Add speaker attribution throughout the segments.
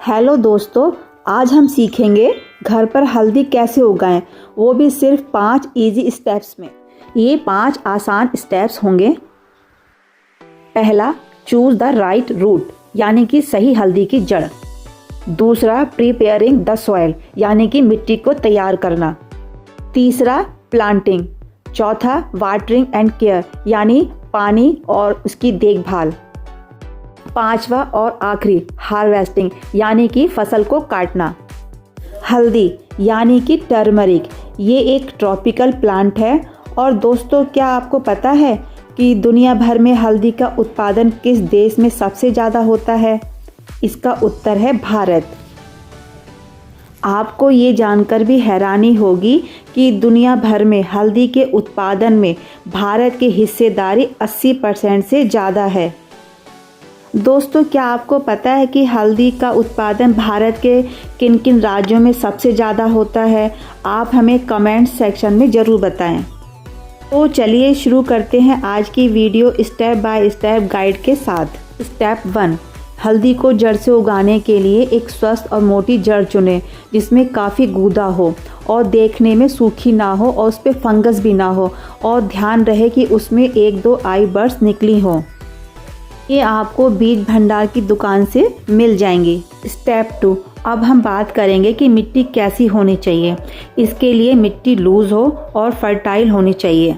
Speaker 1: Hello दोस्तों, आज हम सीखेंगे घर पर हल्दी कैसे उगाएं, वो भी सिर्फ 5 इजी स्टेप्स में। ये 5 आसान स्टेप्स होंगे। पहला, चूज द राइट रूट यानी कि सही हल्दी की जड़। दूसरा, प्रिपेयरिंग द सॉइल यानी कि मिट्टी को तैयार करना। तीसरा, प्लांटिंग। चौथा, वाटरिंग एंड केयर यानी पानी और उसकी देखभाल। पांचवा और आखिरी, हार्वेस्टिंग यानी कि फसल को काटना। हल्दी यानी कि टर्मरिक, ये एक ट्रॉपिकल प्लांट है। और दोस्तों, क्या आपको पता है कि दुनिया भर में हल्दी का उत्पादन किस देश में सबसे ज़्यादा होता है? इसका उत्तर है भारत। आपको ये जानकर भी हैरानी होगी कि दुनिया भर में हल्दी के उत्पादन में भारत की हिस्सेदारी 80% से ज़्यादा है। दोस्तों, क्या आपको पता है कि हल्दी का उत्पादन भारत के किन किन राज्यों में सबसे ज़्यादा होता है? आप हमें कमेंट सेक्शन में ज़रूर बताएं। तो चलिए शुरू करते हैं आज की video step by step guide के साथ। स्टेप 1, हल्दी को जड़ से उगाने के लिए एक स्वस्थ और मोटी जड़ चुनें जिसमें काफ़ी गूदा हो और देखने में सूखी ना हो और उस पर फंगस भी ना हो, और ध्यान रहे कि उसमें 1-2 आई बर्ड्स निकली हों। ये आपको बीज भंडार की दुकान से मिल जाएंगी। स्टेप 2, अब हम बात करेंगे कि मिट्टी कैसी होनी चाहिए। इसके लिए मिट्टी लूज हो और फर्टाइल होनी चाहिए।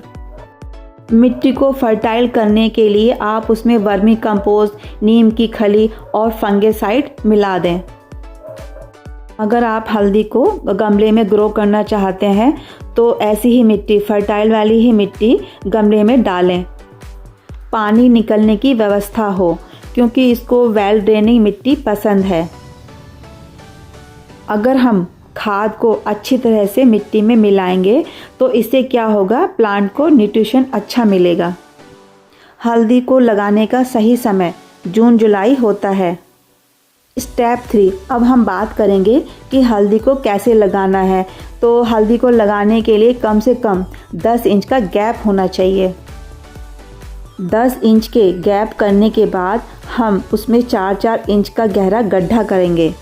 Speaker 1: मिट्टी को फर्टाइल करने के लिए आप उसमें वर्मी कंपोस्ट, नीम की खली और फंगिसाइड मिला दें। अगर आप हल्दी को गमले में ग्रो करना चाहते हैं तो ऐसी ही मिट्टी, फर्टाइल वाली ही मिट्टी गमले में डालें। पानी निकलने की व्यवस्था हो क्योंकि इसको वेल ड्रेनिंग मिट्टी पसंद है। अगर हम खाद को अच्छी तरह से मिट्टी में मिलाएंगे तो इससे क्या होगा, प्लांट को न्यूट्रिशन अच्छा मिलेगा। हल्दी को लगाने का सही समय जून जुलाई होता है। स्टेप 3, अब हम बात करेंगे कि हल्दी को कैसे लगाना है। तो हल्दी को लगाने के लिए कम से कम 10 इंच का गैप होना चाहिए। 10 इंच के गैप करने के बाद हम उसमें 4-4 इंच का गहरा गड्ढा करेंगे।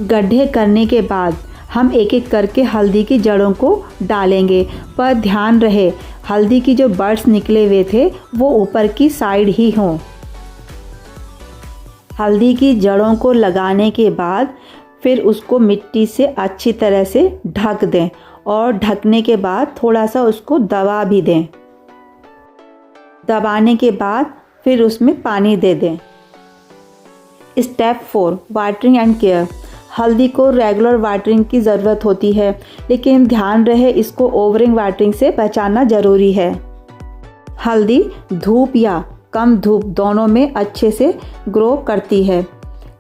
Speaker 1: गड्ढे करने के बाद हम एक एक करके हल्दी की जड़ों को डालेंगे, पर ध्यान रहे हल्दी की जो बड्स निकले हुए थे वो ऊपर की साइड ही हों। हल्दी की जड़ों को लगाने के बाद फिर उसको मिट्टी से अच्छी तरह से ढक दें और ढकने के बाद थोड़ा सा उसको दबा भी दें। दबाने के बाद फिर उसमें पानी दे दें। Step 4, watering and care. हल्दी को रेगुलर वाटरिंग की ज़रूरत होती है, लेकिन ध्यान रहे इसको ओवरिंग वाटरिंग से बचाना ज़रूरी है। हल्दी धूप या कम धूप दोनों में अच्छे से ग्रो करती है।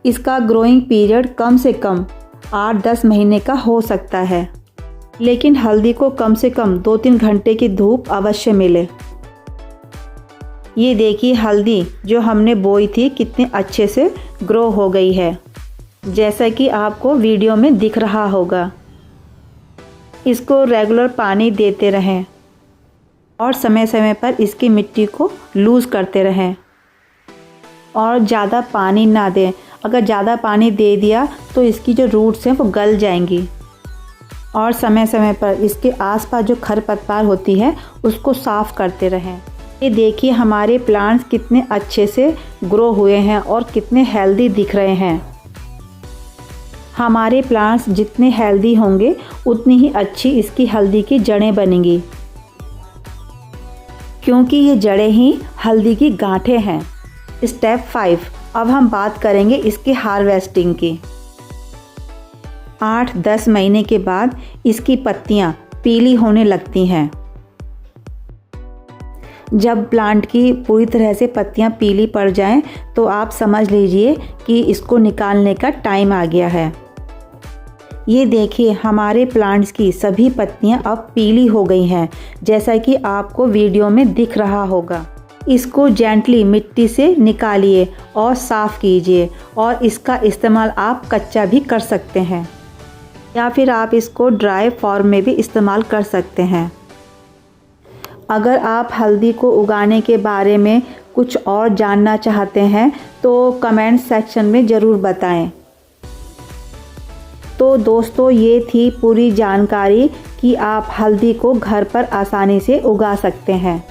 Speaker 1: इसका ग्रोइंग पीरियड कम से कम 8-10 महीने का हो सकता है, लेकिन हल्दी को कम से कम 2-3 घंटे की धूप अवश्य मिले। ये देखिए हल्दी जो हमने बोई थी कितने अच्छे से ग्रो हो गई है, जैसा कि आपको वीडियो में दिख रहा होगा। इसको रेगुलर पानी देते रहें और समय समय पर इसकी मिट्टी को लूज़ करते रहें और ज़्यादा पानी ना दें। अगर ज़्यादा पानी दे दिया तो इसकी जो रूट्स हैं वो गल जाएंगी। और समय समय पर इसके आसपास जो खरपतवार होती है उसको साफ़ करते रहें। ये देखिए हमारे प्लांट्स कितने अच्छे से ग्रो हुए हैं और कितने हेल्दी दिख रहे हैं। हमारे प्लांट्स जितने हेल्दी होंगे उतनी ही अच्छी इसकी हल्दी की जड़ें बनेंगी, क्योंकि ये जड़ें ही हल्दी की गांठें हैं। स्टेप 5, अब हम बात करेंगे इसके हार्वेस्टिंग की। 8-10 महीने के बाद इसकी पत्तियां पीली होने लगती हैं। जब प्लांट की पूरी तरह से पत्तियां पीली पड़ जाएं तो आप समझ लीजिए कि इसको निकालने का टाइम आ गया है। ये देखिए हमारे प्लांट्स की सभी पत्तियां अब पीली हो गई हैं, जैसा कि आपको वीडियो में दिख रहा होगा। इसको जेंटली मिट्टी से निकालिए और साफ़ कीजिए, और इसका इस्तेमाल आप कच्चा भी कर सकते हैं या फिर आप इसको ड्राई फॉर्म में भी इस्तेमाल कर सकते हैं। अगर आप हल्दी को उगाने के बारे में कुछ और जानना चाहते हैं तो कमेंट सेक्शन में ज़रूर बताएं। तो दोस्तों ये थी पूरी जानकारी कि आप हल्दी को घर पर आसानी से उगा सकते हैं।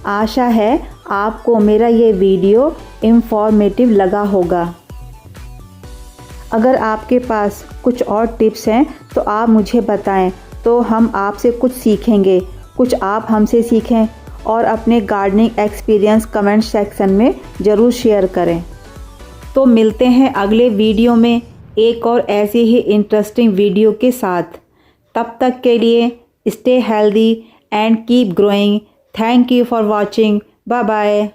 Speaker 1: आशा है आपको मेरा ये वीडियो इंफॉर्मेटिव लगा होगा। अगर आपके पास कुछ और टिप्स हैं तो आप मुझे बताएं, तो हम आपसे कुछ सीखेंगे, कुछ आप हमसे सीखें और अपने गार्डनिंग एक्सपीरियंस कमेंट सेक्शन में ज़रूर शेयर करें। तो मिलते हैं अगले वीडियो में एक और ऐसी ही इंटरेस्टिंग वीडियो के साथ। तब तक के लिए stay healthy and keep growing. Thank you for watching. Bye bye.